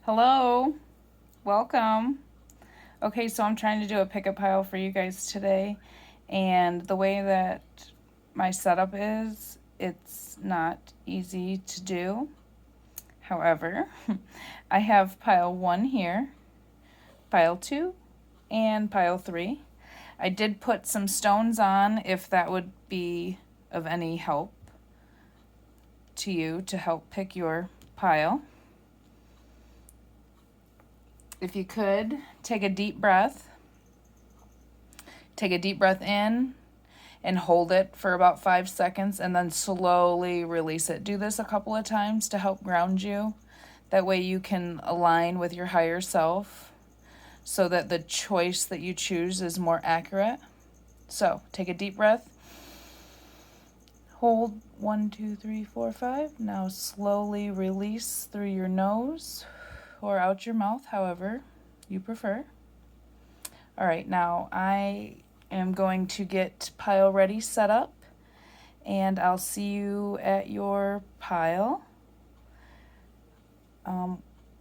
Hello, welcome. Okay, so I'm trying to do a pickup pile for you guys today, and the way that my setup is, it's not easy to do. However, I have pile 1 here, pile 2, and pile 3. I did put some stones on if that would be of any help to you to help pick your pile. If you could, take a deep breath. Take a deep breath in and hold it for about 5 seconds and then slowly release it. Do this a couple of times to help ground you. That way you can align with your higher self so that the choice that you choose is more accurate. So take a deep breath. Hold 1, 2, 3, 4, 5. Now slowly release through your nose or out your mouth, however you prefer. All right, now I am going to get pile ready set up, and I'll see you at your pile.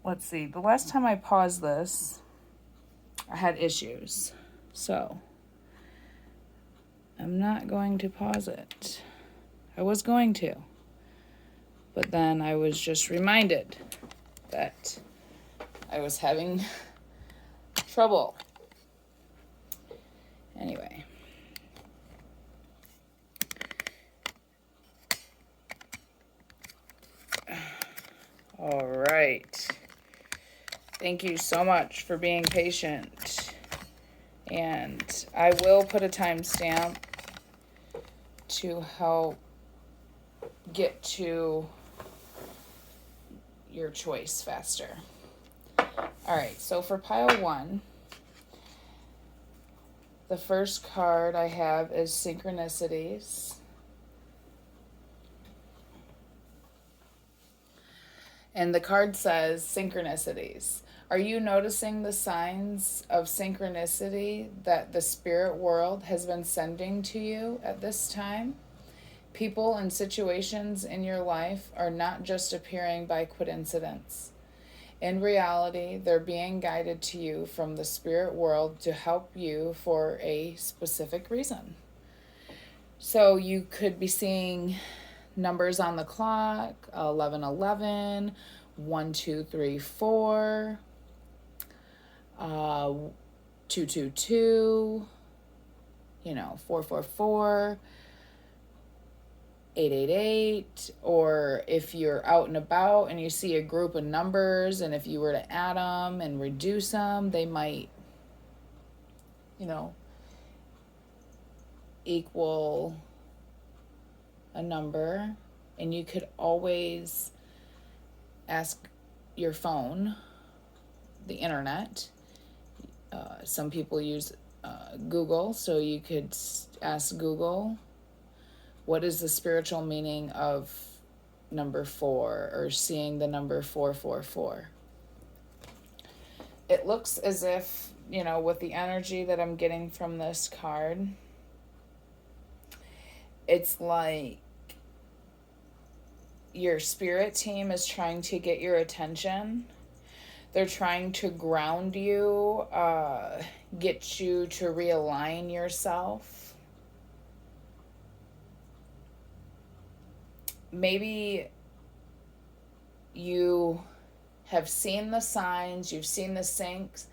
Let's see, the last time I paused this, I had issues, so I'm not going to pause it. I was going to, but then I was just reminded that I was having trouble. Anyway. All right. Thank you so much for being patient. And I will put a timestamp to help get to your choice faster. All right, so for pile 1, the first card I have is Synchronicities. And the card says Synchronicities. Are you noticing the signs of synchronicity that the spirit world has been sending to you at this time? People and situations in your life are not just appearing by coincidence. In reality, they're being guided to you from the spirit world to help you for a specific reason. So you could be seeing numbers on the clock, 1111, 1234, 222, 444, 888, or if you're out and about and you see a group of numbers, and if you were to add them and reduce them, they might, equal a number. And you could always ask your phone, the internet. Some people use Google, so you could ask Google, what is the spiritual meaning of number 4, or seeing the number 444? It looks as if, with the energy that I'm getting from this card, it's like your spirit team is trying to get your attention. They're trying to ground you, get you to realign yourself. Maybe you have seen the signs, you've seen the syncs,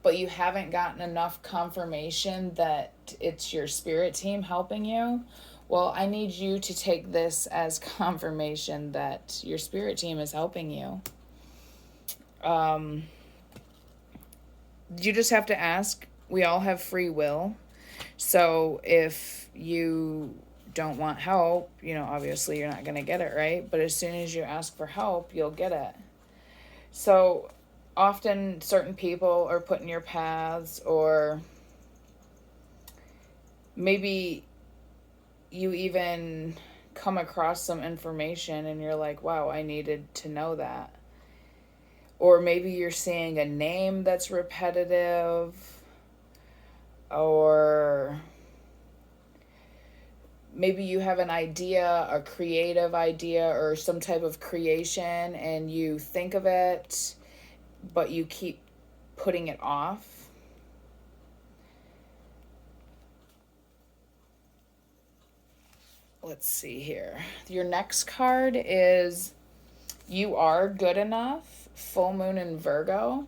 but you haven't gotten enough confirmation that it's your spirit team helping you. Well, I need you to take this as confirmation that your spirit team is helping you. You just have to ask. We all have free will. So if you don't want help, obviously you're not going to get it, right? But as soon as you ask for help, you'll get it. So often certain people are put in your paths, or maybe you even come across some information and you're like, wow, I needed to know that. Or maybe you're seeing a name that's repetitive, or maybe you have an idea, a creative idea, or some type of creation, and you think of it but you keep putting it off. Let's see here. Your next card is you are good enough, full moon in Virgo.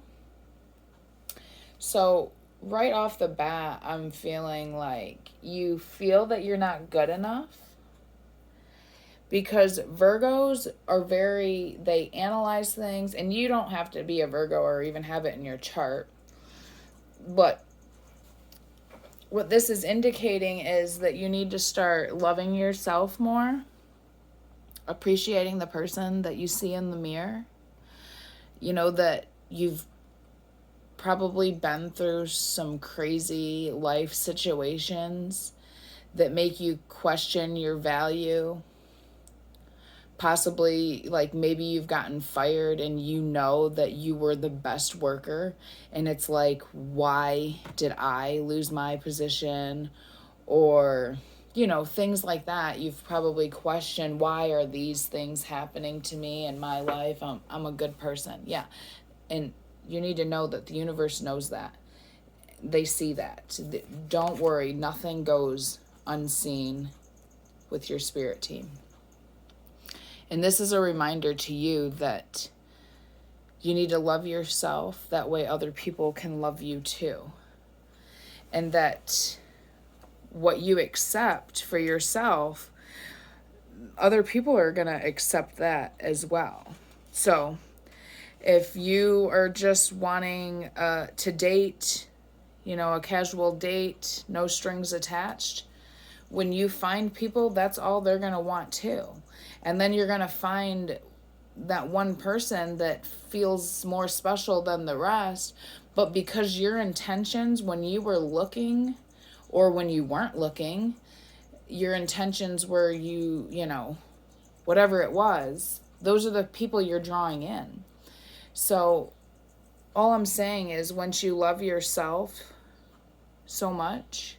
So right off the bat, I'm feeling like you feel that you're not good enough, because Virgos are they analyze things, and you don't have to be a Virgo or even have it in your chart. But what this is indicating is that you need to start loving yourself more, appreciating the person that you see in the mirror. You know that you've probably been through some crazy life situations that make you question your value. Possibly, like, maybe you've gotten fired and you know that you were the best worker, and it's like, why did I lose my position? Or, things like that. You've probably questioned, why are these things happening to me in my life? I'm a good person. Yeah. And you need to know that the universe knows that. They see that. Don't worry, nothing goes unseen with your spirit team. And this is a reminder to you that you need to love yourself. That way other people can love you too. And that what you accept for yourself, other people are going to accept that as well. So if you are just wanting to date, a casual date, no strings attached, when you find people, that's all they're going to want too. And then you're going to find that one person that feels more special than the rest. But because your intentions when you were looking, or when you weren't looking, your intentions were whatever it was, those are the people you're drawing in. So all I'm saying is, once you love yourself so much,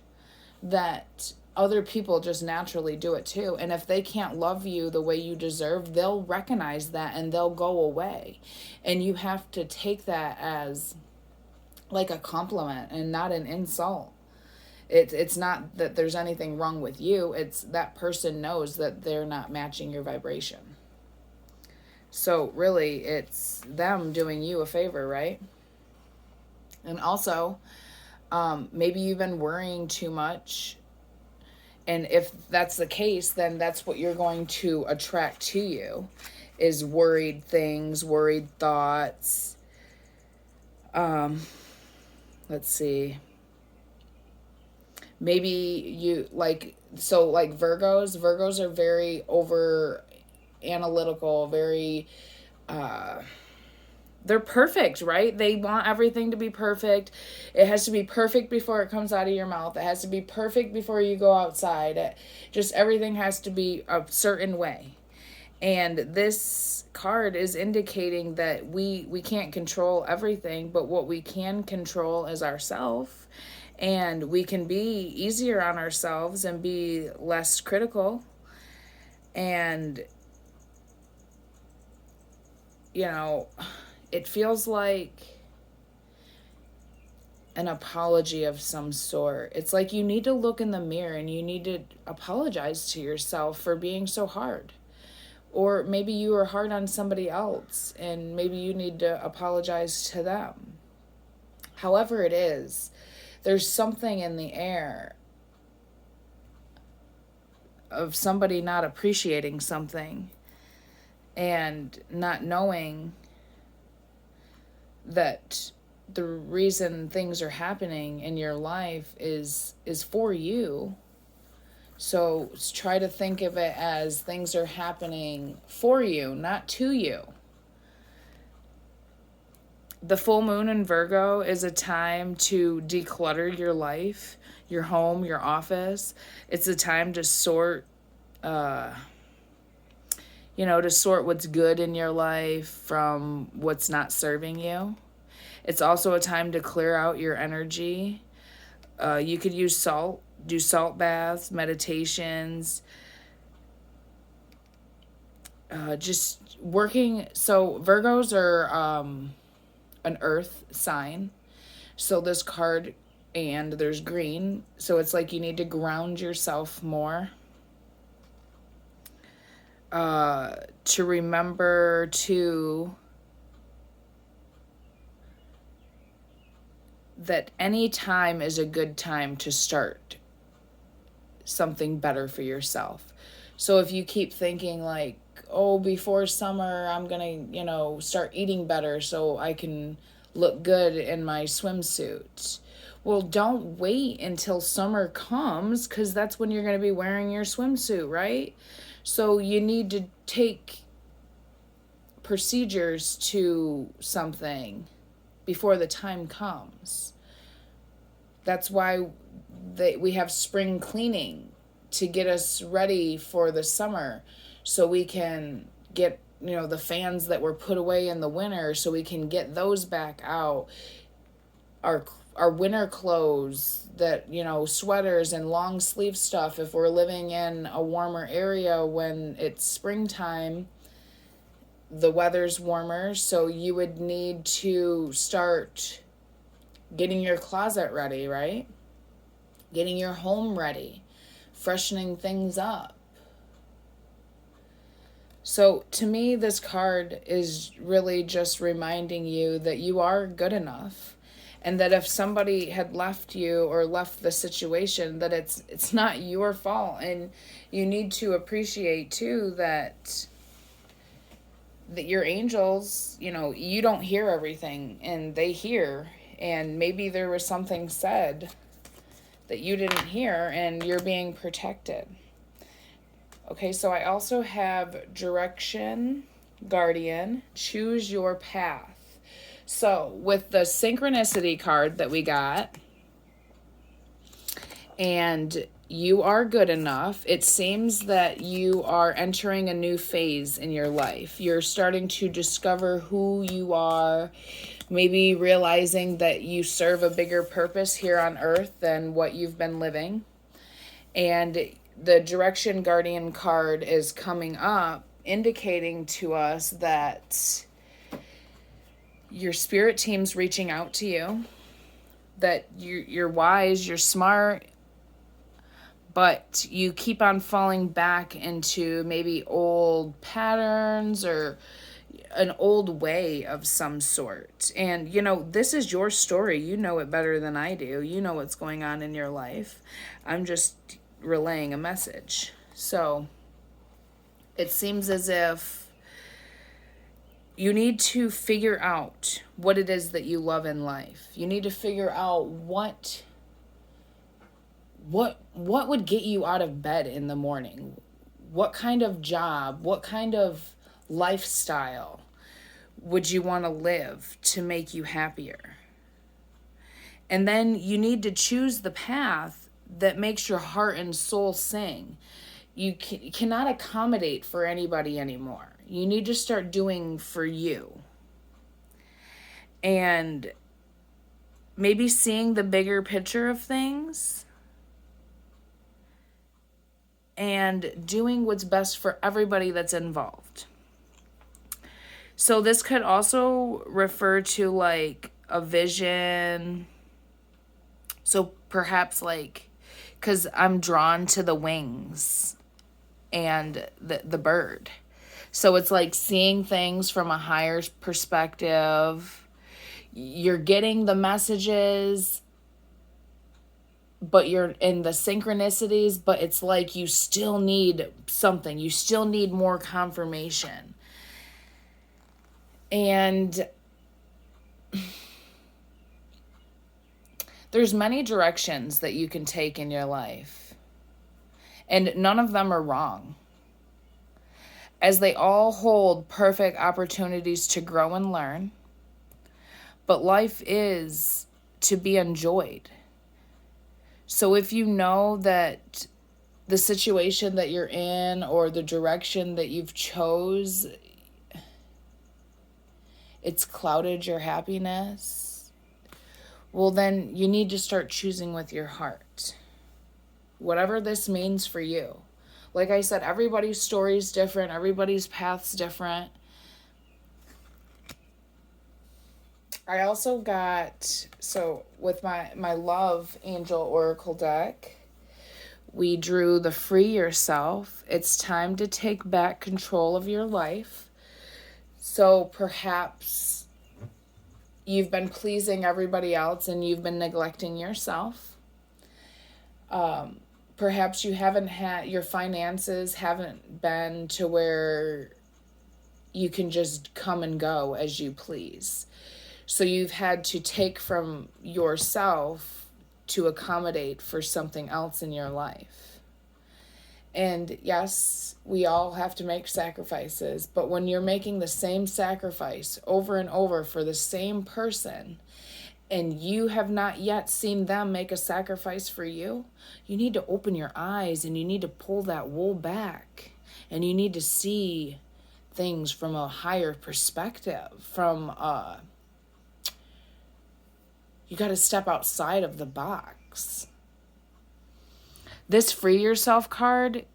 that other people just naturally do it too. And if they can't love you the way you deserve, they'll recognize that and they'll go away. And you have to take that as like a compliment and not an insult. It's not that there's anything wrong with you. It's that person knows that they're not matching your vibration. So really, it's them doing you a favor, right? And also, maybe you've been worrying too much. And if that's the case, then that's what you're going to attract to you, is worried things, worried thoughts. Let's see. Maybe you Virgos are very over analytical, very they're perfect, right? They want everything to be perfect. It has to be perfect before it comes out of your mouth. It has to be perfect before you go outside. Just everything has to be a certain way. And this card is indicating that we can't control everything, but what we can control is ourselves. And we can be easier on ourselves and be less critical. And, it feels like an apology of some sort. It's like you need to look in the mirror and you need to apologize to yourself for being so hard. Or maybe you were hard on somebody else and maybe you need to apologize to them. However it is, there's something in the air of somebody not appreciating something and not knowing that the reason things are happening in your life is for you. So try to think of it as things are happening for you, not to you. The full moon in Virgo is a time to declutter your life, your home, your office. It's a time to sort, to sort what's good in your life from what's not serving you. It's also a time to clear out your energy. You could use salt, do salt baths, meditations, just working. So Virgos are an earth sign. So this card, and there's green. So it's like you need to ground yourself more. To remember to that any time is a good time to start something better for yourself. So if you keep thinking like, oh, before summer, I'm going to, start eating better so I can look good in my swimsuit. Well, don't wait until summer comes, because that's when you're going to be wearing your swimsuit, right? So you need to take procedures to something before the time comes. That's why we have spring cleaning, to get us ready for the summer, so we can get, the fans that were put away in the winter, so we can get those back out. Our winter clothes, that, sweaters and long sleeve stuff, if we're living in a warmer area when it's springtime, the weather's warmer, so you would need to start getting your closet ready, right? Getting your home ready, freshening things up. So to me, this card is really just reminding you that you are good enough, and that if somebody had left you or left the situation, that it's not your fault. And you need to appreciate too that your angels, you don't hear everything, and they hear, and maybe there was something said that you didn't hear, and you're being protected. Okay, so I also have Direction Guardian, choose your path. So with the Synchronicity card that we got, and you are good enough, it seems that you are entering a new phase in your life. You're starting to discover who you are, maybe realizing that you serve a bigger purpose here on earth than what you've been living. And the Direction Guardian card is coming up, indicating to us that your spirit team's reaching out to you, that you're wise, you're smart, but you keep on falling back into maybe old patterns or an old way of some sort. And, this is your story. You know it better than I do. You know what's going on in your life. I'm just relaying a message. So it seems as if you need to figure out what it is that you love in life. You need to figure out what would get you out of bed in the morning. What kind of job, what kind of lifestyle would you want to live to make you happier? And then you need to choose the path that makes your heart and soul sing. You cannot accommodate for anybody anymore. You need to start doing for you. And maybe seeing the bigger picture of things and doing what's best for everybody that's involved. So this could also refer to like a vision. So perhaps because I'm drawn to the wings and the bird. So it's like seeing things from a higher perspective. You're getting the messages, but you're in the synchronicities, but it's like you still need something. You still need more confirmation. And there's many directions that you can take in your life, and none of them are wrong, as they all hold perfect opportunities to grow and learn. But life is to be enjoyed. So if you know that the situation that you're in or the direction that you've chose, it's clouded your happiness, well, then you need to start choosing with your heart. Whatever this means for you. Like I said, everybody's story is different. Everybody's path's different. I also got, so with my love angel oracle deck, we drew the free yourself. It's time to take back control of your life. So perhaps you've been pleasing everybody else and you've been neglecting yourself. Perhaps you haven't had, your finances haven't been to where you can just come and go as you please. So you've had to take from yourself to accommodate for something else in your life. And yes, we all have to make sacrifices, but when you're making the same sacrifice over and over for the same person, and you have not yet seen them make a sacrifice for you, you need to open your eyes and you need to pull that wool back. And you need to see things from a higher perspective, you got to step outside of the box. This free yourself card,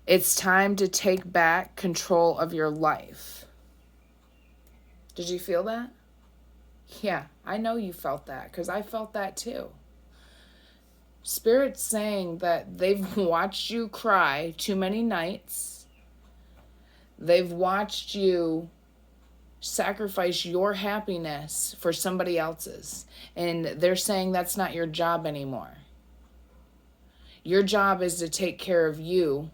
it's time to take back control of your life. Did you feel that? Yeah, I know you felt that because I felt that too. Spirit's saying that they've watched you cry too many nights. They've watched you sacrifice your happiness for somebody else's. And they're saying that's not your job anymore. Your job is to take care of you.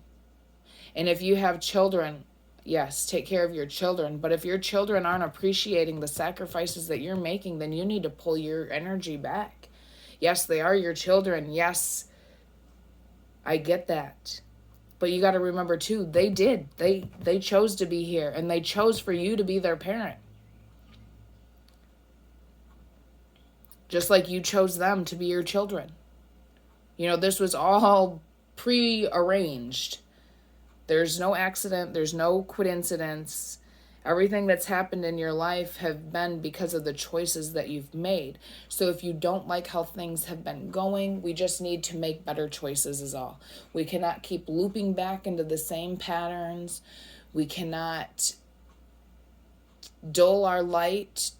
And if you have children, yes, take care of your children. But if your children aren't appreciating the sacrifices that you're making, then you need to pull your energy back. Yes, they are your children. Yes, I get that. But you got to remember too, they did. They chose to be here, and they chose for you to be their parent. Just like you chose them to be your children. You know, this was all pre-arranged. There's no accident. There's no coincidence. Everything that's happened in your life have been because of the choices that you've made. So if you don't like how things have been going, we just need to make better choices is all. We cannot keep looping back into the same patterns. We cannot dull our light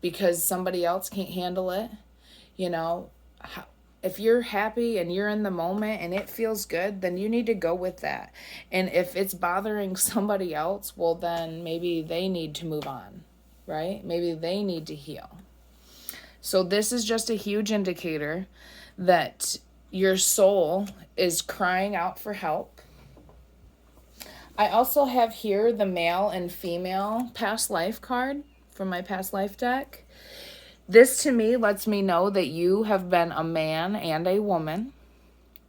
because somebody else can't handle it. You know, if you're happy and you're in the moment and it feels good, then you need to go with that. And if it's bothering somebody else, well, then maybe they need to move on, right? Maybe they need to heal. So this is just a huge indicator that your soul is crying out for help. I also have here the male and female past life card from my past life deck. This to me lets me know that you have been a man and a woman.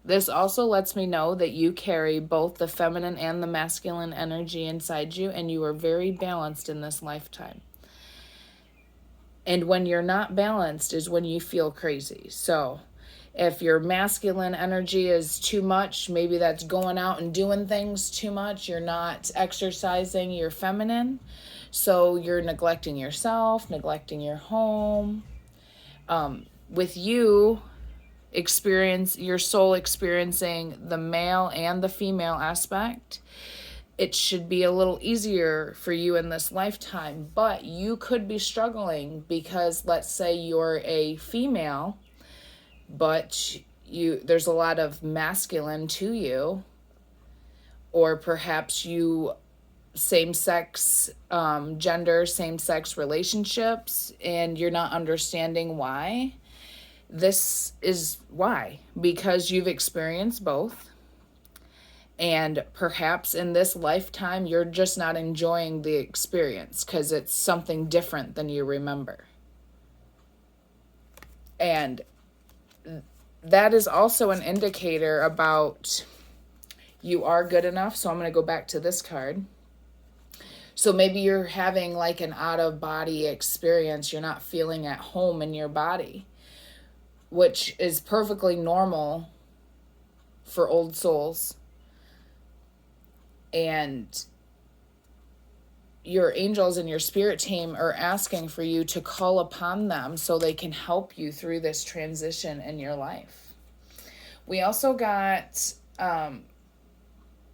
This also lets me know that you carry both the feminine and the masculine energy inside you, and you are very balanced in this lifetime. And when you're not balanced is when you feel crazy. So if your masculine energy is too much, maybe that's going out and doing things too much. You're not exercising your feminine. So you're neglecting yourself, neglecting your home. With you, your soul experiencing the male and the female aspect, it should be a little easier for you in this lifetime. But you could be struggling because let's say you're a female, but there's a lot of masculine to you, or perhaps you same-sex gender, same-sex relationships, and you're not understanding why. This is why, because you've experienced both, and perhaps in this lifetime you're just not enjoying the experience because it's something different than you remember. And that is also an indicator about you are good enough. So I'm going to go back to this card. So maybe you're having like an out-of-body experience. You're not feeling at home in your body, which is perfectly normal for old souls. And your angels and your spirit team are asking for you to call upon them so they can help you through this transition in your life. We also got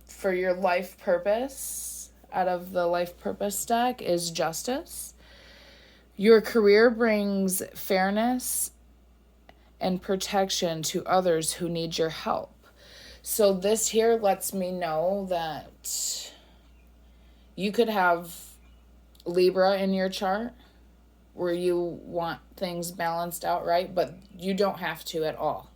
for your life purpose, out of the life purpose deck, is justice. Your career brings fairness and protection to others who need your help. So this here lets me know that you could have Libra in your chart where you want things balanced out, right? But you don't have to at all.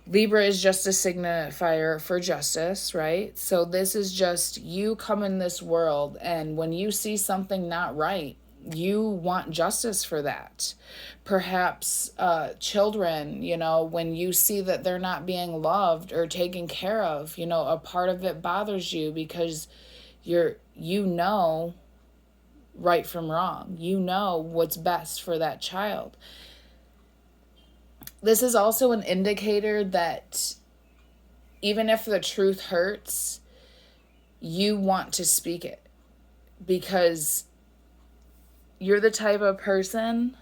Libra is just a signifier for justice, right? So this is just you come in this world, and when you see something not right, you want justice for that. Perhaps children, when you see that they're not being loved or taken care of, a part of it bothers you because you know right from wrong. You know what's best for that child. This is also an indicator that even if the truth hurts, you want to speak it because you're the type of person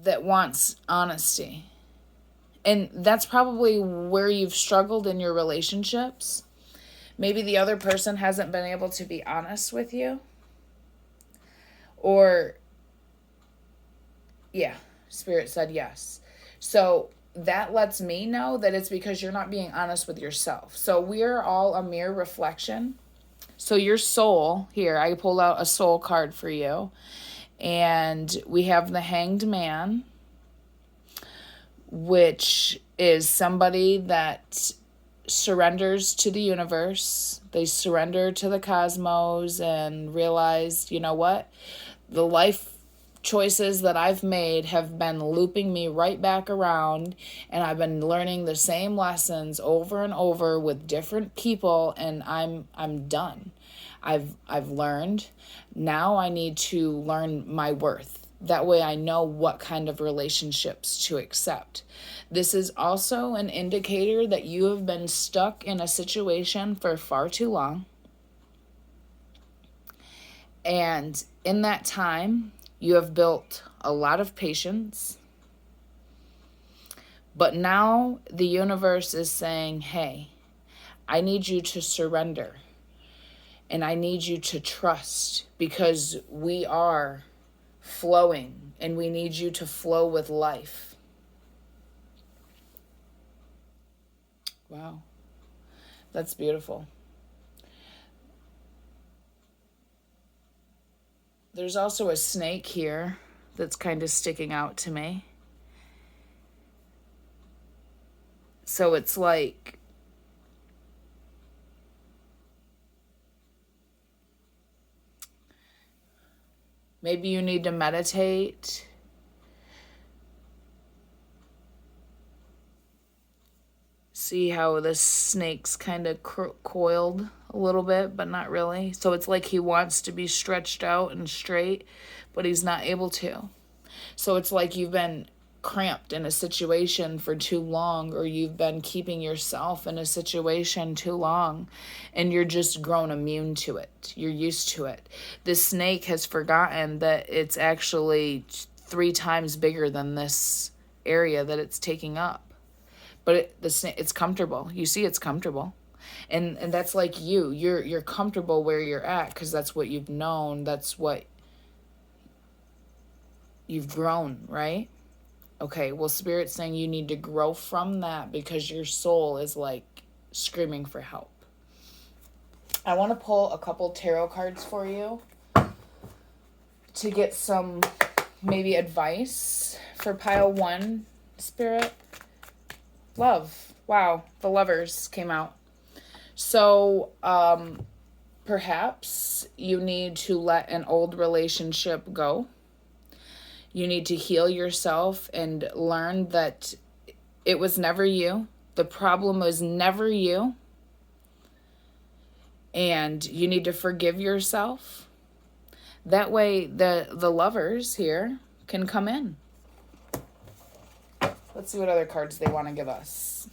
that wants honesty. And that's probably where you've struggled in your relationships. Maybe the other person hasn't been able to be honest with you. Or, yeah, Spirit said yes. So that lets me know that it's because you're not being honest with yourself. So we are all a mere reflection. So your soul, here, I pulled out a soul card for you. And we have the Hanged Man, which is somebody that surrenders to the universe. They surrender to the cosmos and realize, you know what? The life choices that I've made have been looping me right back around, and I've been learning the same lessons over and over with different people, and I'm done. I've learned. Now I need to learn my worth. That way I know what kind of relationships to accept. This is also an indicator that you have been stuck in a situation for far too long. And in that time, you have built a lot of patience. But now the universe is saying, hey, I need you to surrender. And I need you to trust because we are flowing and we need you to flow with life. Wow. That's beautiful. There's also a snake here that's kind of sticking out to me. So it's like maybe you need to meditate. See how this snake's kind of coiled a little bit, but not really. So it's like he wants to be stretched out and straight, but he's not able to. So it's like you've been cramped in a situation for too long, or you've been keeping yourself in a situation too long, and you're just grown immune to it. You're used to it. This snake has forgotten that it's actually 3 times bigger than this area that it's taking up. But it's comfortable. You see, it's comfortable. And that's like you're comfortable where you're at because that's what you've known. That's what you've grown, right? Okay, well, Spirit's saying you need to grow from that because your soul is like screaming for help. I want to pull a couple tarot cards for you to get some maybe advice for pile 1, Spirit. Love. Wow, the Lovers came out. So, perhaps you need to let an old relationship go. You need to heal yourself and learn that it was never you. The problem was never you. And you need to forgive yourself. That way the Lovers here can come in. Let's see what other cards they want to give us.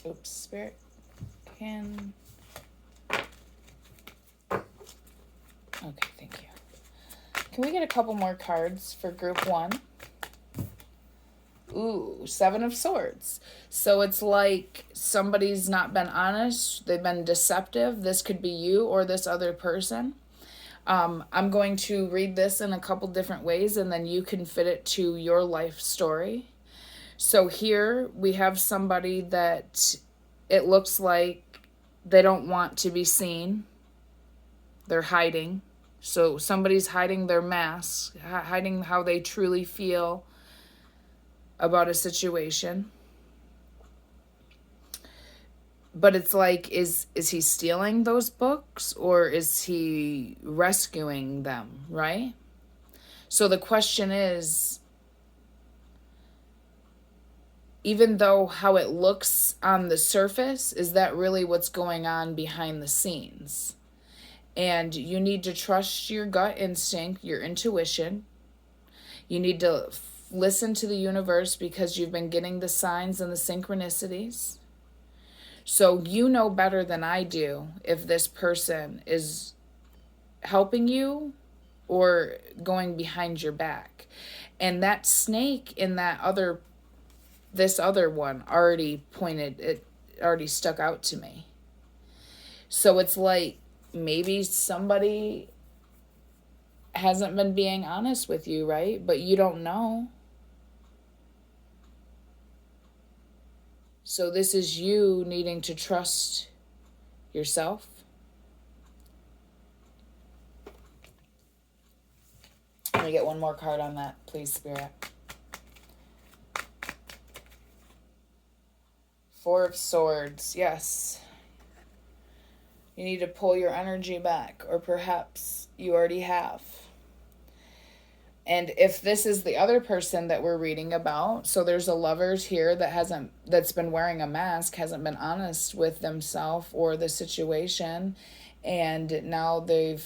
Oops, Spirit. Okay, thank you. Can we get a couple more cards for group 1? Ooh, Seven of Swords. So it's like somebody's not been honest. They've been deceptive. This could be you or this other person. I'm going to read this in a couple different ways and then you can fit it to your life story. So here we have somebody that it looks like they don't want to be seen. They're hiding. So somebody's hiding their mask, hiding how they truly feel about a situation. But it's like, is he stealing those books or is he rescuing them, right? So the question is, even though how it looks on the surface, is that really what's going on behind the scenes? And you need to trust your gut instinct, your intuition. You need to listen to the universe because you've been getting the signs and the synchronicities. So you know better than I do if this person is helping you or going behind your back. And that snake in this other one already stuck out to me. So it's like maybe somebody hasn't been being honest with you, right? But you don't know. So this is you needing to trust yourself. Let me get one more card on that, please, Spirit. Four of Swords, yes. You need to pull your energy back, or perhaps you already have. And if this is the other person that we're reading about, so there's a Lovers here that's been wearing a mask, hasn't been honest with themselves or the situation, and now they've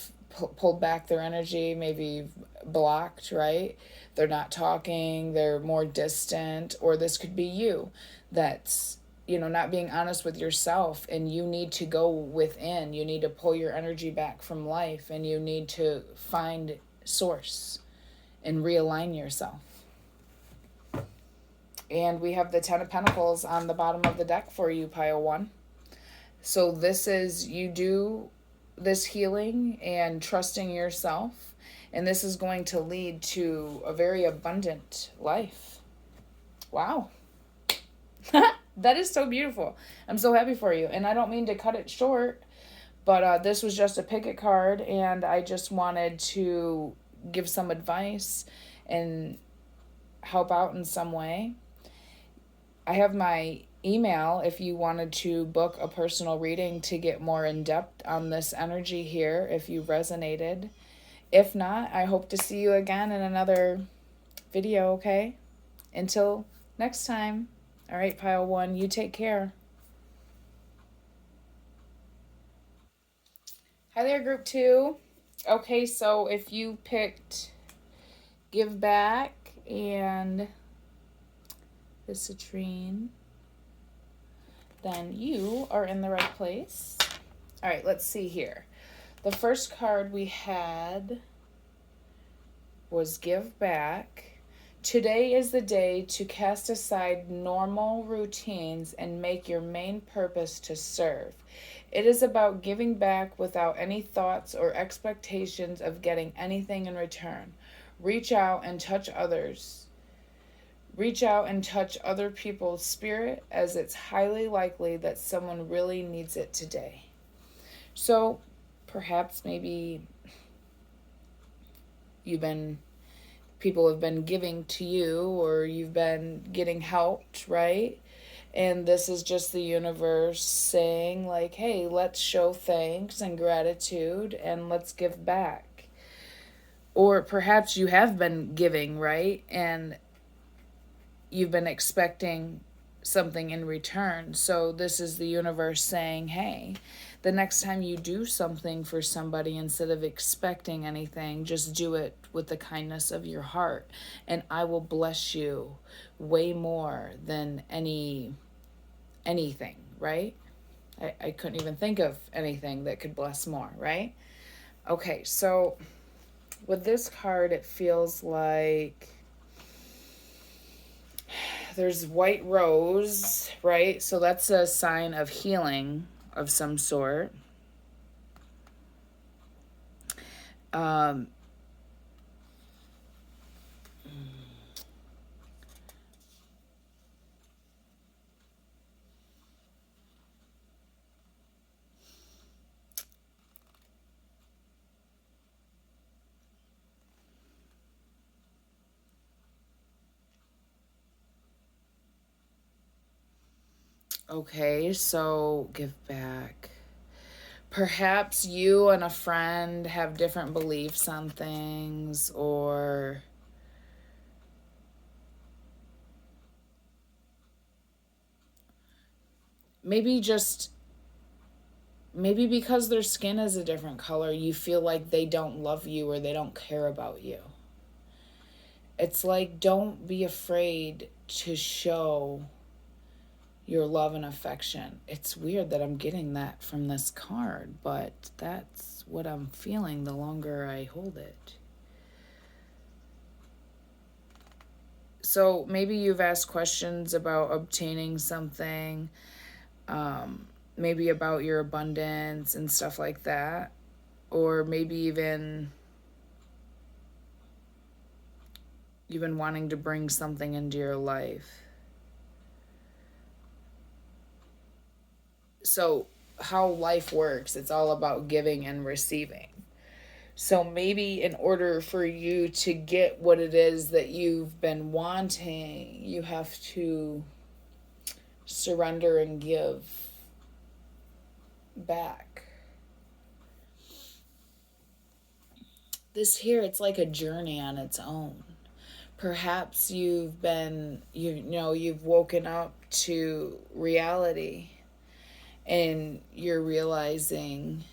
pulled back their energy, maybe blocked, right? They're not talking, they're more distant, or this could be you that's, not being honest with yourself, and you need to go within. You need to pull your energy back from life, and you need to find source and realign yourself. And we have the Ten of Pentacles on the bottom of the deck for you, Pile 1. So this is, you do this healing and trusting yourself, and this is going to lead to a very abundant life. Wow. That is so beautiful. I'm so happy for you. And I don't mean to cut it short, but this was just a picket card, and I just wanted to give some advice and help out in some way. I have my email if you wanted to book a personal reading to get more in depth on this energy here, if you resonated. If not, I hope to see you again in another video, okay? Until next time. All right, Pile 1, you take care. Hi there, Group 2. Okay, so if you picked Give Back and the Citrine, then you are in the right place. All right, let's see here. The first card we had was Give Back. Today is the day to cast aside normal routines and make your main purpose to serve. It is about giving back without any thoughts or expectations of getting anything in return. Reach out and touch others. Reach out and touch other people's spirit, as it's highly likely that someone really needs it today. So perhaps maybe people have been giving to you, or you've been getting helped, right? And this is just the universe saying like, hey, let's show thanks and gratitude and let's give back. Or perhaps you have been giving, right? And you've been expecting something in return. So this is the universe saying, hey, the next time you do something for somebody, instead of expecting anything, just do it with the kindness of your heart, and I will bless you way more than anything, right? I couldn't even think of anything that could bless more, right? Okay, so with this card, it feels like there's white rose, right? So that's a sign of healing of some sort. Um, okay, so give back. Perhaps you and a friend have different beliefs on things, or maybe just maybe because their skin is a different color, you feel like they don't love you or they don't care about you. It's like, don't be afraid to show your love and affection. It's weird that I'm getting that from this card, but that's what I'm feeling the longer I hold it. So maybe you've asked questions about obtaining something, maybe about your abundance and stuff like that, or maybe even you've been wanting to bring something into your life. So, how life works, it's all about giving and receiving. So, maybe in order for you to get what it is that you've been wanting, you have to surrender and give back. This here, it's like a journey on its own. Perhaps you've been, you've woken up to reality and you're realizing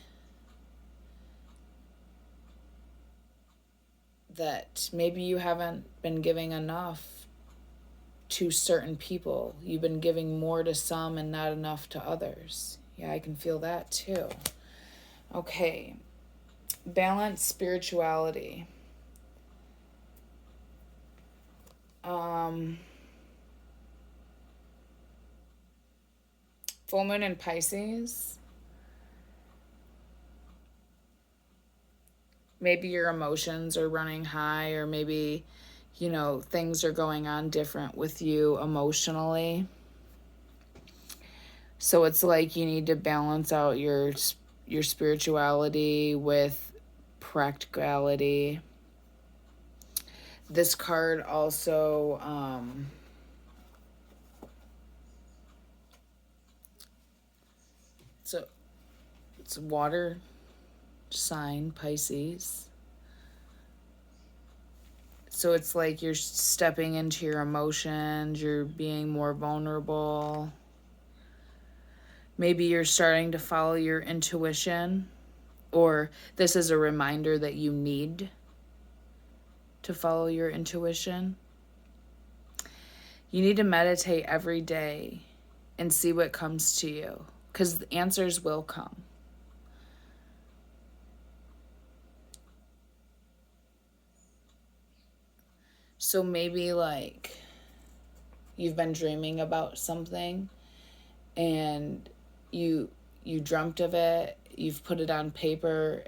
that maybe you haven't been giving enough to certain people. You've been giving more to some and not enough to others. Yeah, I can feel that too. Okay. Balanced spirituality. Full moon in Pisces. Maybe your emotions are running high, or maybe, things are going on different with you emotionally. So it's like you need to balance out your spirituality with practicality. This card also it's a water sign, Pisces. So it's like you're stepping into your emotions, you're being more vulnerable. Maybe you're starting to follow your intuition, or this is a reminder that you need to follow your intuition. You need to meditate every day and see what comes to you, because the answers will come. So maybe like you've been dreaming about something and you dreamt of it, you've put it on paper,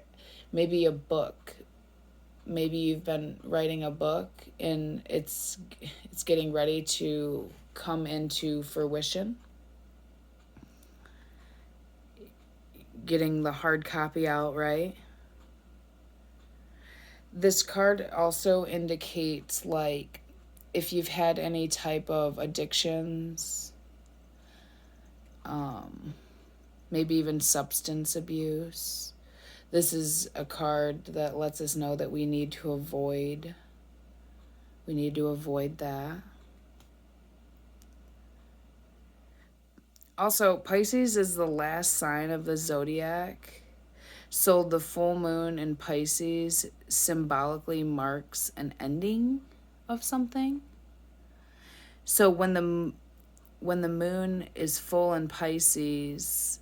maybe a book. Maybe you've been writing a book and it's getting ready to come into fruition. Getting the hard copy out, right? This card also indicates like if you've had any type of addictions, maybe even substance abuse. This is a card that lets us know that we need to avoid that. Also, Pisces is the last sign of the zodiac. So the full moon in Pisces symbolically marks an ending of something. So when the moon is full in Pisces,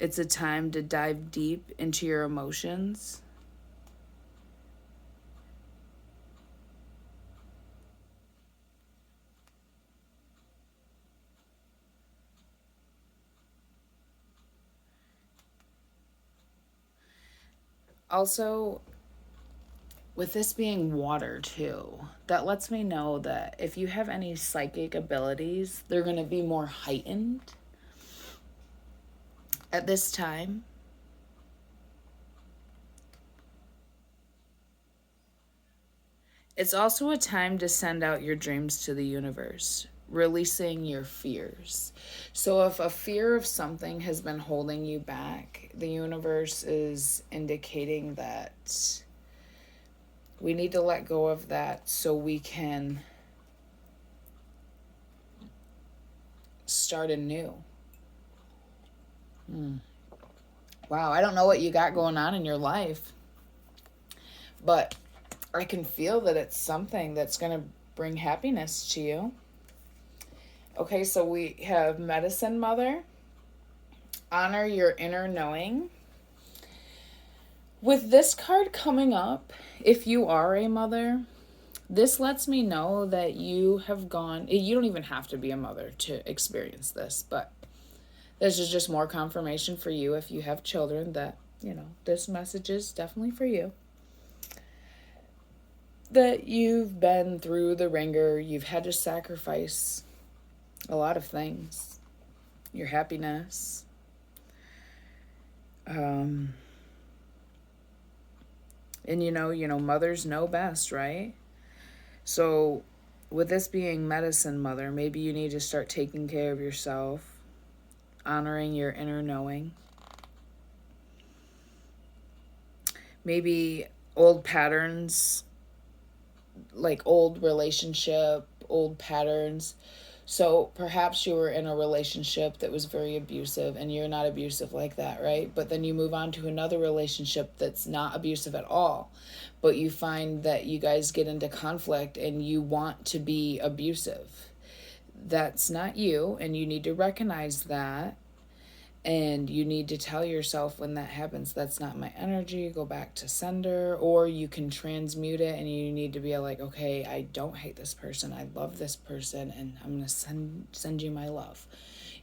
it's a time to dive deep into your emotions. Also, with this being water too, that lets me know that if you have any psychic abilities, they're going to be more heightened at this time. It's also a time to send out your dreams to the universe, releasing your fears. So, if a fear of something has been holding you back, the universe is indicating that we need to let go of that so we can start anew. Wow, I don't know what you got going on in your life, but I can feel that it's something that's going to bring happiness to you. Okay, so we have Medicine Mother. Honor your inner knowing. With this card coming up, if you are a mother, this lets me know that you have gone, you don't even have to be a mother to experience this, but this is just more confirmation for you if you have children that, this message is definitely for you. That you've been through the ringer, you've had to sacrifice a lot of things, your happiness, and mothers know best, right? So with this being Medicine Mother, maybe you need to start taking care of yourself, honoring your inner knowing. Maybe old patterns, like old relationship, old patterns. So perhaps you were in a relationship that was very abusive and you're not abusive like that, right? But then you move on to another relationship that's not abusive at all. But you find that you guys get into conflict and you want to be abusive. That's not you, and you need to recognize that. And you need to tell yourself when that happens, that's not my energy, go back to sender. Or you can transmute it and you need to be like, okay, I don't hate this person, I love this person, and I'm going to send you my love.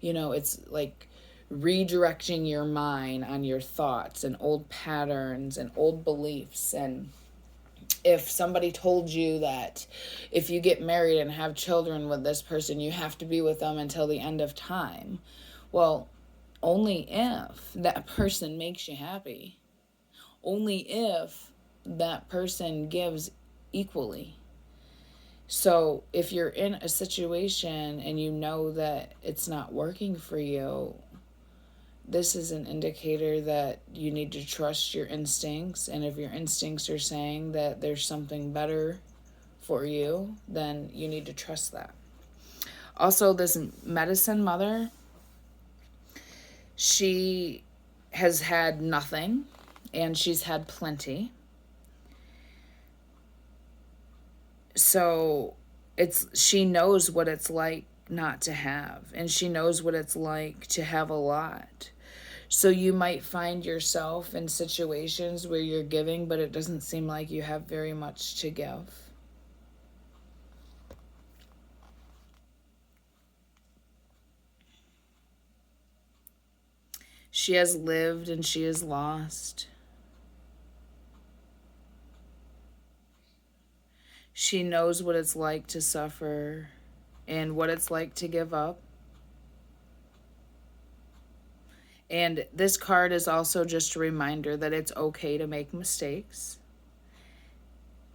It's like redirecting your mind on your thoughts and old patterns and old beliefs. And if somebody told you that if you get married and have children with this person, you have to be with them until the end of time. Well, only if that person makes you happy. Only if that person gives equally. So if you're in a situation and you know that it's not working for you, this is an indicator that you need to trust your instincts. And if your instincts are saying that there's something better for you, then you need to trust that. Also, this Medicine Mother, she has had nothing and she's had plenty. So she knows what it's like not to have, and she knows what it's like to have a lot. So you might find yourself in situations where you're giving, but it doesn't seem like you have very much to give. She has lived and she has lost. She knows what it's like to suffer and what it's like to give up. And this card is also just a reminder that it's okay to make mistakes.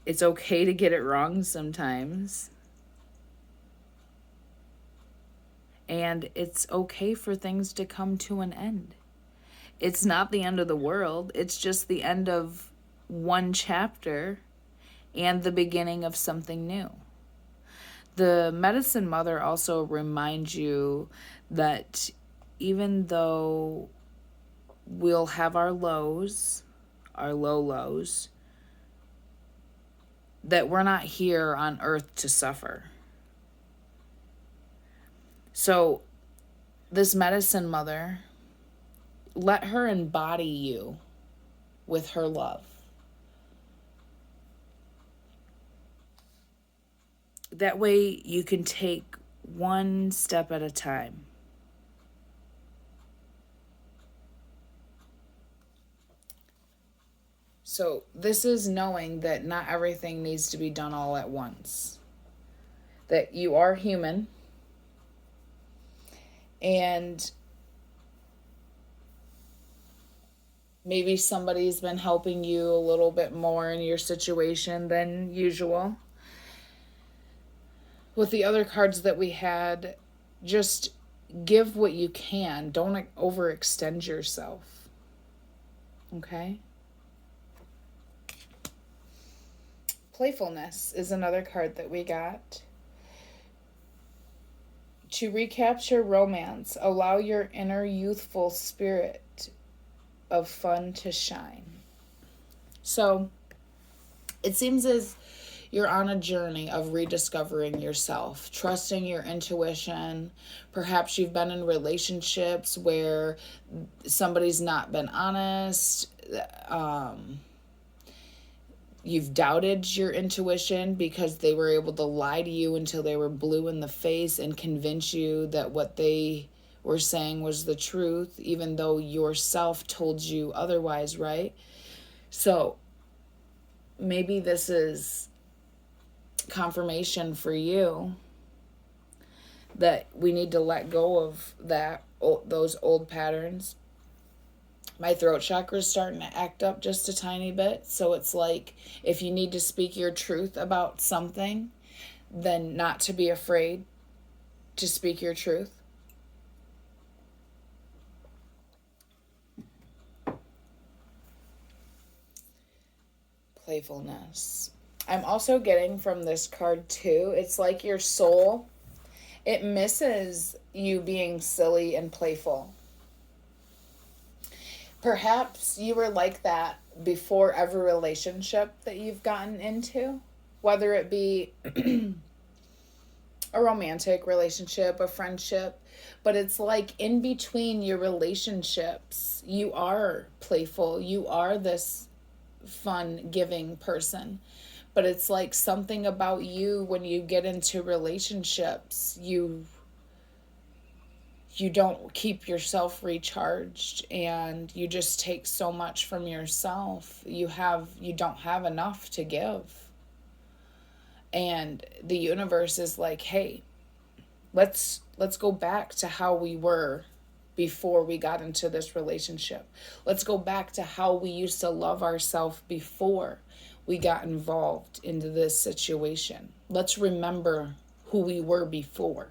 It's okay to get it wrong sometimes. And it's okay for things to come to an end. It's not the end of the world. It's just the end of one chapter and the beginning of something new. The Medicine Mother also reminds you that even though we'll have our lows, our low lows, that we're not here on earth to suffer. So this Medicine Mother, let her embody you with her love. That way you can take one step at a time. So this is knowing that not everything needs to be done all at once. That you are human, and maybe somebody's been helping you a little bit more in your situation than usual. With the other cards that we had, just give what you can. Don't overextend yourself. Okay? Playfulness is another card that we got. To recapture romance, allow your inner youthful spirit of fun to shine. So it seems as you're on a journey of rediscovering yourself, trusting your intuition. Perhaps you've been in relationships where somebody's not been honest. You've doubted your intuition because they were able to lie to you until they were blue in the face and convince you that what they were saying was the truth, even though yourself told you otherwise, right? So maybe this is confirmation for you that we need to let go of those old patterns. My throat chakra is starting to act up just a tiny bit. So it's like if you need to speak your truth about something, then not to be afraid to speak your truth. Playfulness. I'm also getting from this card too, it's like your soul, it misses you being silly and playful. Perhaps you were like that before every relationship that you've gotten into, whether it be a romantic relationship, a friendship, but it's like in between your relationships, you are playful, you are this fun giving person. But it's like something about you when you get into relationships, you don't keep yourself recharged and you just take so much from yourself. You don't have enough to give. And the universe is like, hey, let's go back to how we were before we got into this relationship. Let's go back to how we used to love ourselves before we got involved into this situation. Let's remember who we were before.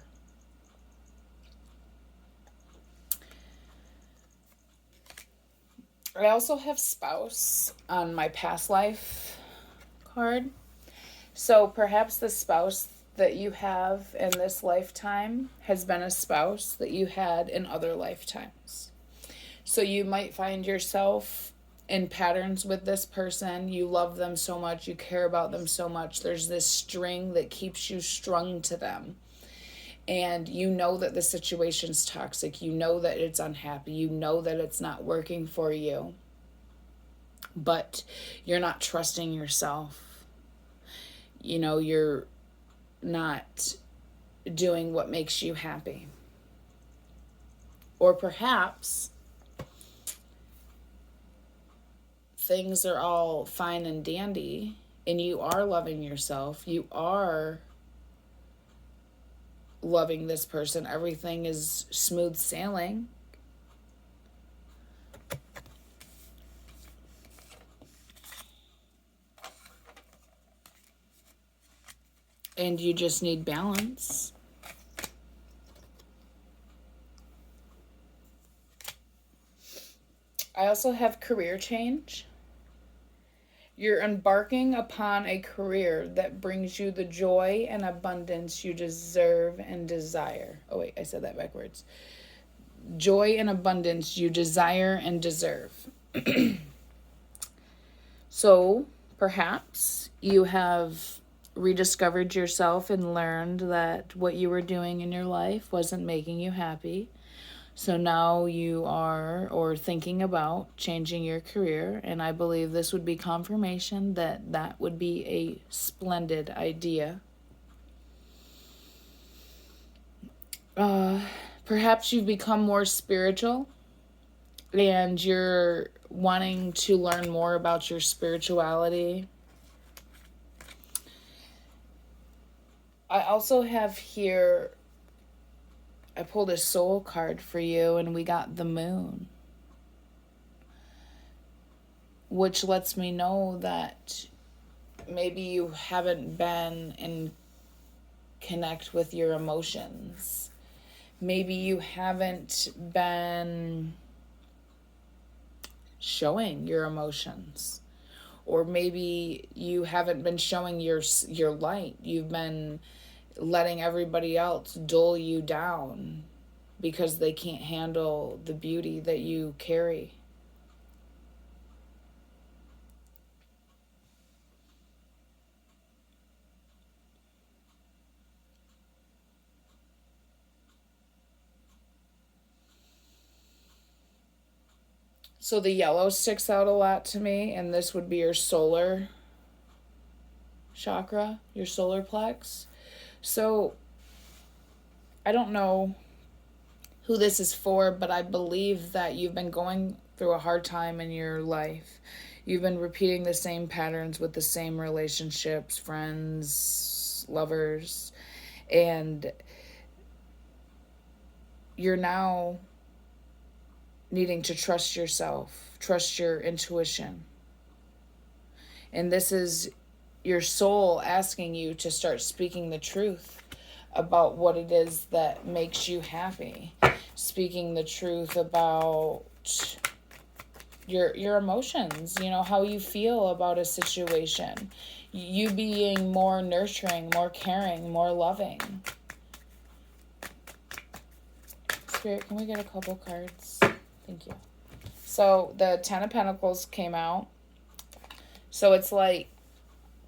I also have spouse on my past life card. So perhaps the spouse that you have in this lifetime has been a spouse that you had in other lifetimes. So you might find yourself in patterns with this person. You love them so much, you care about them so much. There's this string that keeps you strung to them. And you know that the situation's toxic. You know that it's unhappy. You know that it's not working for you. But you're not trusting yourself. You know, you're not doing what makes you happy. Or perhaps things are all fine and dandy and you are loving yourself. You are loving this person. Everything is smooth sailing. And you just need balance. I also have career change. You're embarking upon a career that brings you the joy and abundance you deserve and desire. Oh, wait, I said that backwards. Joy and abundance you desire and deserve. So, perhaps you have rediscovered yourself and learned that what you were doing in your life wasn't making you happy. So now you are or thinking about changing your career, and I believe this would be confirmation that that would be a splendid idea. Perhaps you've become more spiritual and you're wanting to learn more about your spirituality. I also have here, I pulled a soul card for you, and we got the moon, which lets me know that maybe you haven't been in connect with your emotions. Maybe you haven't been showing your emotions, or maybe you haven't been showing your light. You've been letting everybody else dull you down because they can't handle the beauty that you carry. So the yellow sticks out a lot to me, and this would be your solar chakra, your solar plex. So I don't know who this is for, but I believe that you've been going through a hard time in your life. You've been repeating the same patterns with the same relationships, friends, lovers, and you're now needing to trust yourself, trust your intuition. And this is your soul asking you to start speaking the truth about what it is that makes you happy. Speaking the truth about your emotions, you know, how you feel about a situation. You being more nurturing, more caring, more loving. Spirit, can we get a couple cards? Thank you. So the Ten of Pentacles came out. So it's like,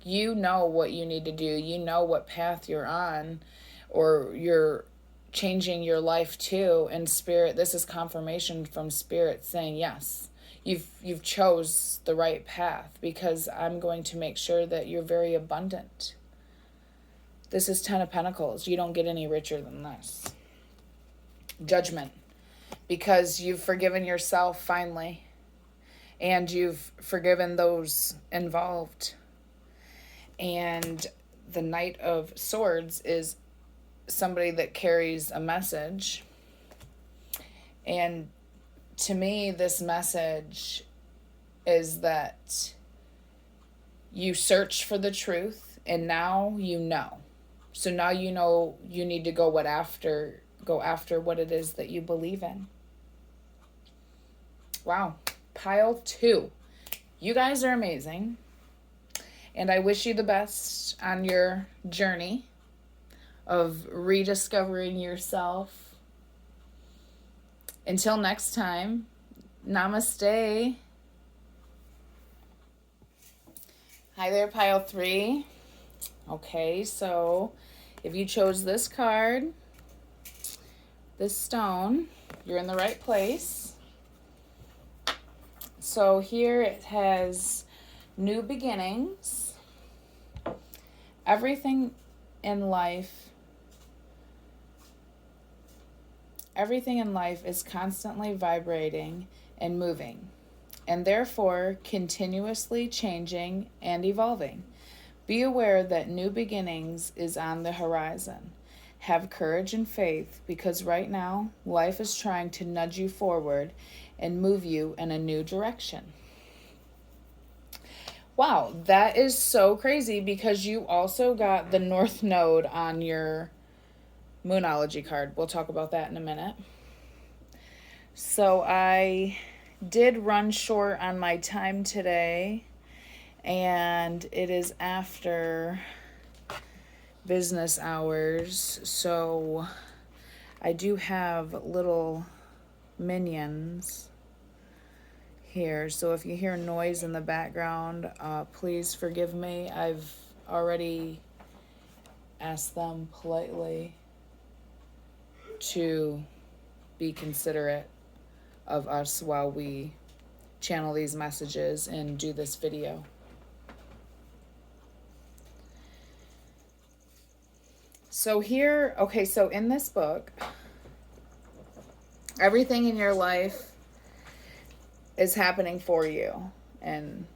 you know what you need to do. You know what path you're on, or you're changing your life to. And Spirit, this is confirmation from Spirit saying, yes, you've chose the right path, because I'm going to make sure that you're very abundant. This is Ten of Pentacles. You don't get any richer than this. Judgment. Because you've forgiven yourself finally, and you've forgiven those involved. And the Knight of Swords is somebody that carries a message. And to me, this message is that you search for the truth, and now you know. So now you know you need to go after what it is that you believe in. Wow. Pile 2. You guys are amazing. And I wish you the best on your journey of rediscovering yourself. Until next time, namaste. Hi there, Pile 3. Okay, so if you chose this card, this stone, you're in the right place. So here it has new beginnings. Everything in life is constantly vibrating and moving, and therefore continuously changing and evolving. Be aware that new beginnings is on the horizon. Have courage and faith, because right now life is trying to nudge you forward and move you in a new direction. Wow, that is so crazy, because you also got the North Node on your Moonology card. We'll talk about that in a minute. So I did run short on my time today, and it is after business hours, so I do have little minions here. So if you hear noise in the background, please forgive me. I've already asked them politely to be considerate of us while we channel these messages and do this video. So here, okay, so in this book, everything in your life is happening for you. And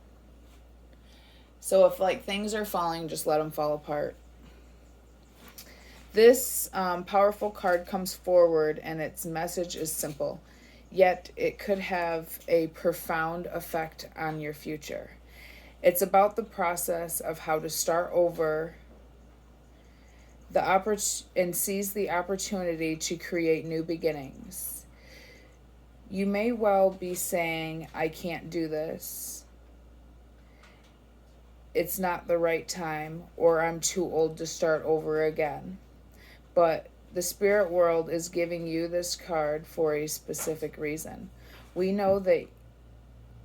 so if like things are falling, just let them fall apart. This powerful card comes forward, and its message is simple, yet it could have a profound effect on your future. It's about the process of how to start over and seize the opportunity to create new beginnings. You may well be saying, I can't do this. It's not the right time, or I'm too old to start over again. But the spirit world is giving you this card for a specific reason. We know that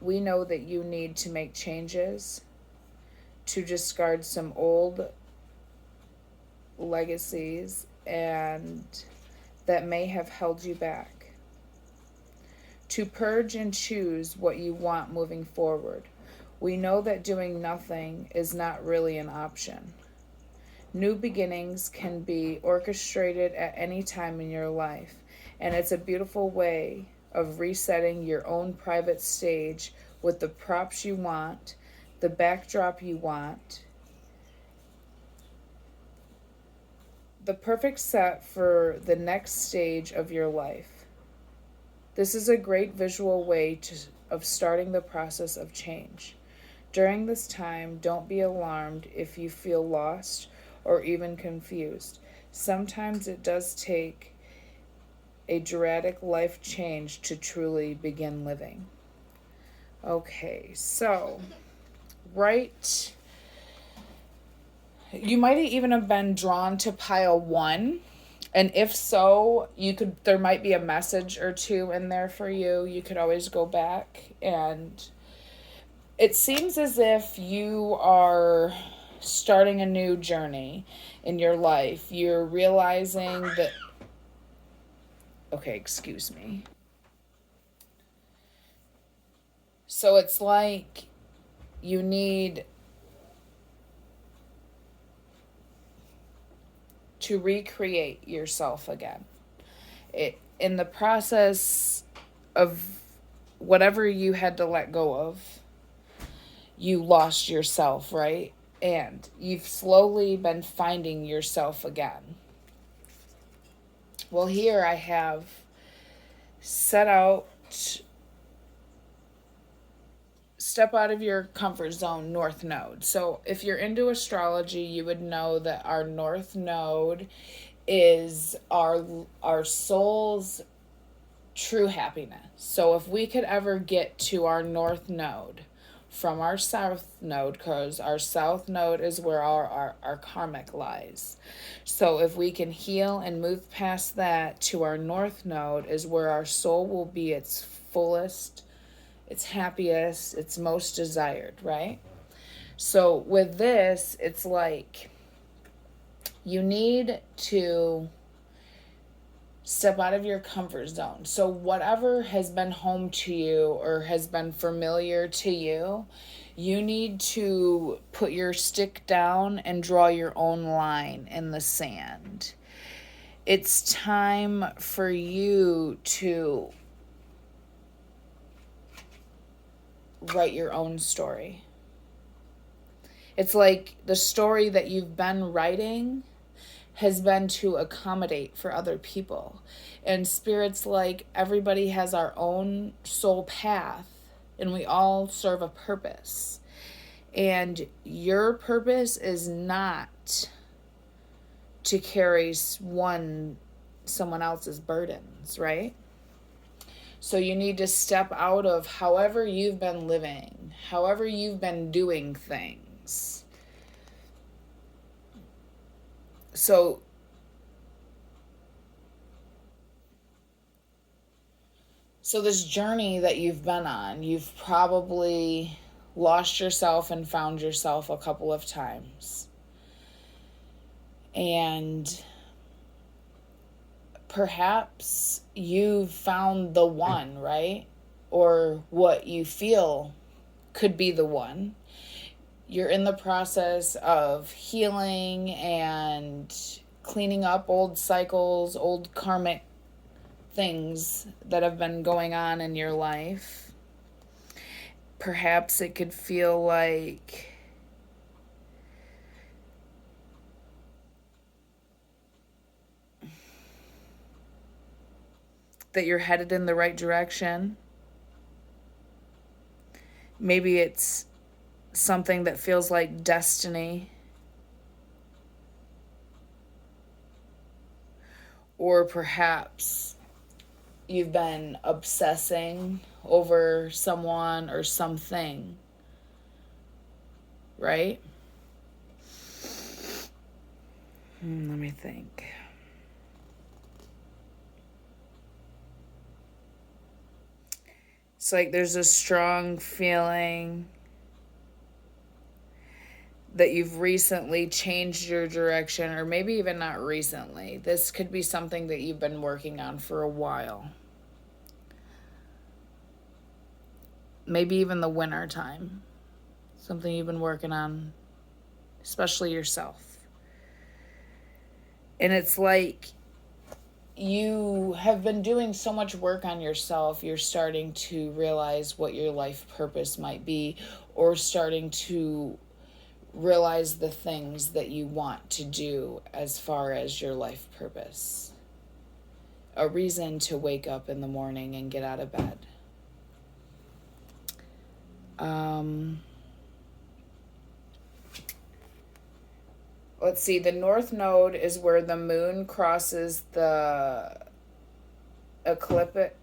you need to make changes, to discard some old legacies and that may have held you back, to purge and choose what you want moving forward. We know that doing nothing is not really an option. New beginnings can be orchestrated at any time in your life, and it's a beautiful way of resetting your own private stage with the props you want, the backdrop you want, the perfect set for the next stage of your life. This is a great visual way of starting the process of change. During this time, don't be alarmed if you feel lost or even confused. Sometimes it does take a dramatic life change to truly begin living. Okay, so you might even have been drawn to pile 1. And if so, there might be a message or two in there for you. You could always go back, and it seems as if you are starting a new journey in your life. You're realizing that, okay, excuse me. So it's like you need to recreate yourself again. In the process of whatever you had to let go of, you lost yourself, right? And you've slowly been finding yourself again. Well, here I have set out, step out of your comfort zone, North Node. So if you're into astrology, you would know that our North Node is our soul's true happiness. So if we could ever get to our North Node from our South Node, because our South Node is where our karmic lies. So if we can heal and move past that to our North Node is where our soul will be its fullest, its happiest, its most desired, right? So with this, it's like you need to step out of your comfort zone. So whatever has been home to you or has been familiar to you, you need to put your stick down and draw your own line in the sand. It's time for you to write your own story. It's like the story that you've been writing has been to accommodate for other people. And Spirit's like, everybody has our own soul path, and we all serve a purpose. And your purpose is not to carry someone else's burdens, right? So you need to step out of however you've been living, however you've been doing things. So this journey that you've been on, you've probably lost yourself and found yourself a couple of times. And perhaps you've found the one, right? Or what you feel could be the one. You're in the process of healing and cleaning up old cycles, old karmic things that have been going on in your life. Perhaps it could feel like that you're headed in the right direction. Maybe it's something that feels like destiny. Or perhaps you've been obsessing over someone or something, right? Let me think. It's like there's a strong feeling that you've recently changed your direction, or maybe even not recently. This could be something that you've been working on for a while. Maybe even the winter time. Something you've been working on, especially yourself. And it's like you have been doing so much work on yourself, you're starting to realize what your life purpose might be, or starting to realize the things that you want to do as far as your life purpose. A reason to wake up in the morning and get out of bed. Let's see, the North Node is where the moon crosses the ecliptic.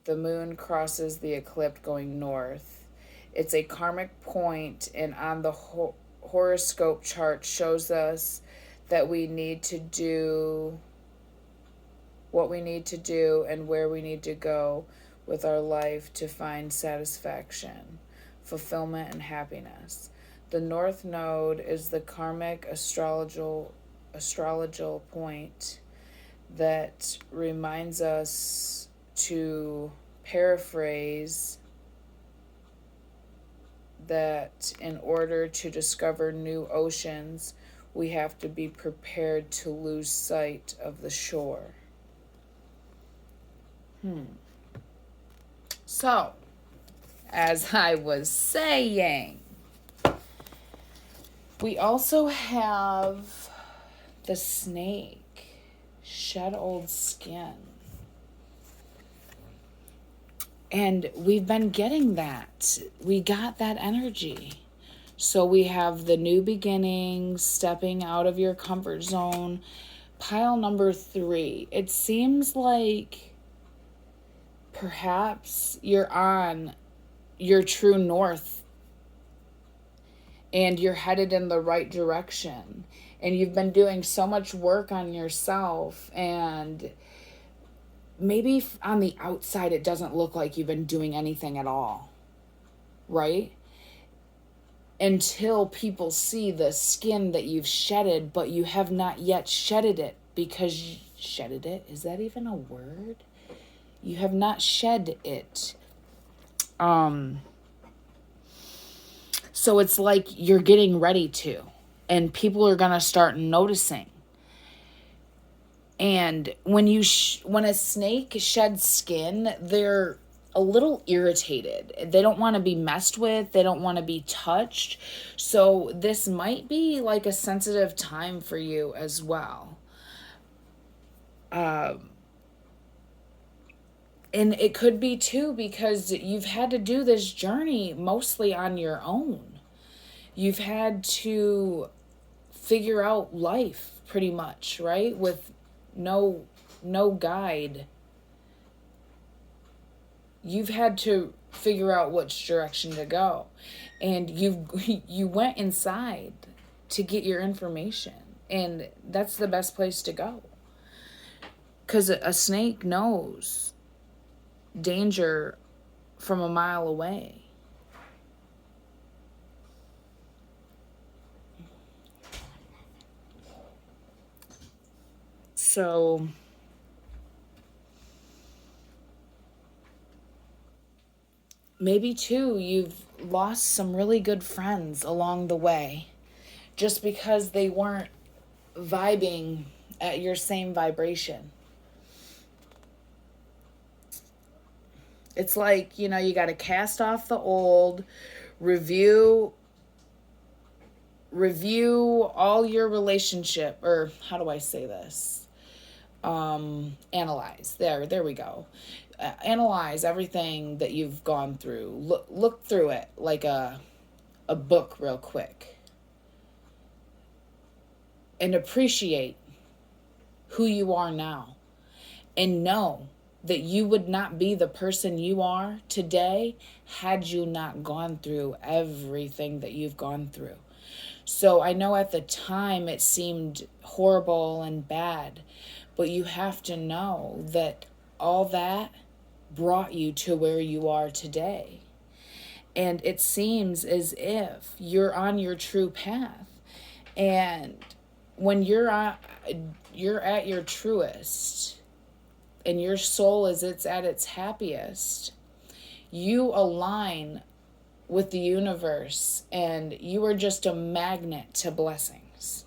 The moon crosses the eclipse going north. It's a karmic point, and on the horoscope chart shows us that we need to do what we need to do and where we need to go with our life to find satisfaction, fulfillment, and happiness. The North Node is the karmic astrological point that reminds us to paraphrase that in order to discover new oceans, we have to be prepared to lose sight of the shore. So, as I was saying, we also have the snake, shed old skin. And we've been getting that. We got that energy. So we have the new beginnings, stepping out of your comfort zone. Pile number 3. It seems like perhaps you're on your true north and you're headed in the right direction. And you've been doing so much work on yourself, and maybe on the outside it doesn't look like you've been doing anything at all, right? Until people see the skin that you've shedded, but you have not yet shedded it because shedded it? Is that even a word? You have not shed it. So it's like you're getting ready to, and people are going to start noticing. And when when a snake sheds skin, they're a little irritated. They don't want to be messed with. They don't want to be touched. So this might be like a sensitive time for you as well. And it could be too because you've had to do this journey mostly on your own. You've had to figure out life pretty much, right? With no guide. You've had to figure out which direction to go. And you went inside to get your information. And that's the best place to go. Because a snake knows danger from a mile away. So maybe too you've lost some really good friends along the way just because they weren't vibing at your same vibration. It's like, you got to cast off the old, review all your relationship, or how do I say this? Analyze. There we go. Analyze everything that you've gone through. Look through it like a book real quick. And appreciate who you are now. And know that you would not be the person you are today had you not gone through everything that you've gone through. So I know at the time it seemed horrible and bad, but you have to know that all that brought you to where you are today. And it seems as if you're on your true path. And when you're at your truest and your soul is at its happiest, you align with the universe and you are just a magnet to blessings.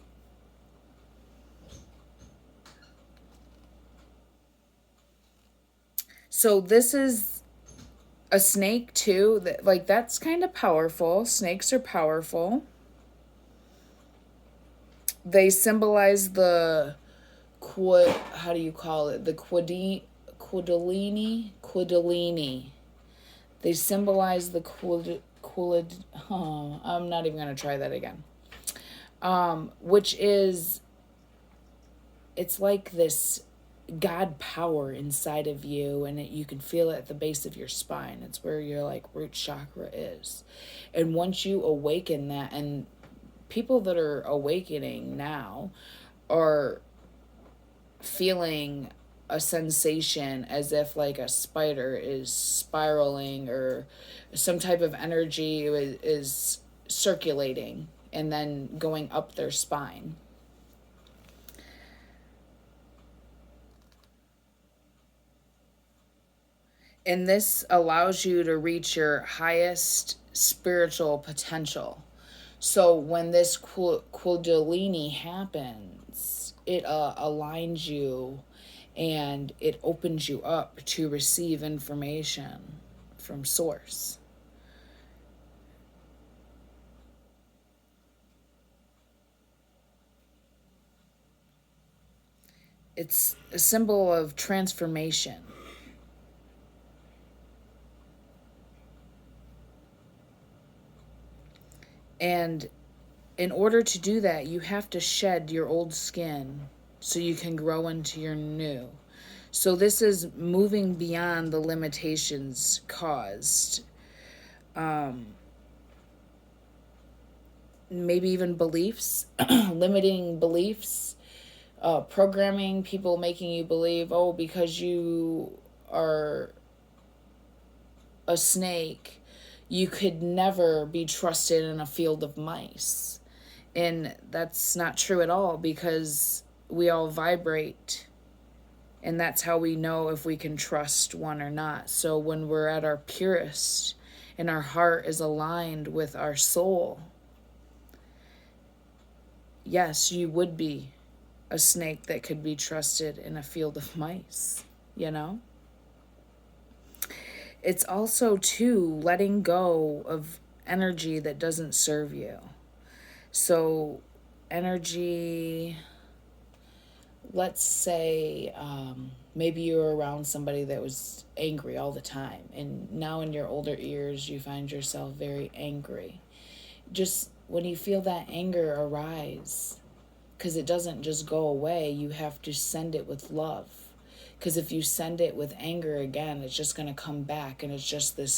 So this is a snake too, that's kind of powerful. Snakes are powerful. They symbolize the how do you call it? The Kundalini. They symbolize the I'm not even going to try that again. Which is, it's like this God power inside of you, and you can feel it at the base of your spine. It's where your root chakra is. And once you awaken that, and people that are awakening now are feeling a sensation as if a spider is spiraling, or some type of energy is circulating and then going up their spine. And this allows you to reach your highest spiritual potential. So when this Kundalini happens, it aligns you and it opens you up to receive information from source. It's a symbol of transformation. And in order to do that, you have to shed your old skin so you can grow into your new. So this is moving beyond the limitations caused. Maybe even beliefs, limiting beliefs, programming, people making you believe, because you are a snake, you could never be trusted in a field of mice. And that's not true at all, because we all vibrate, and that's how we know if we can trust one or not. So when we're at our purest and our heart is aligned with our soul, yes, you would be a snake that could be trusted in a field of mice, It's also, too, letting go of energy that doesn't serve you. So energy, let's say maybe you were around somebody that was angry all the time, and now in your older years you find yourself very angry. Just when you feel that anger arise, because it doesn't just go away, you have to send it with love. Because if you send it with anger again, it's just going to come back, and it's just this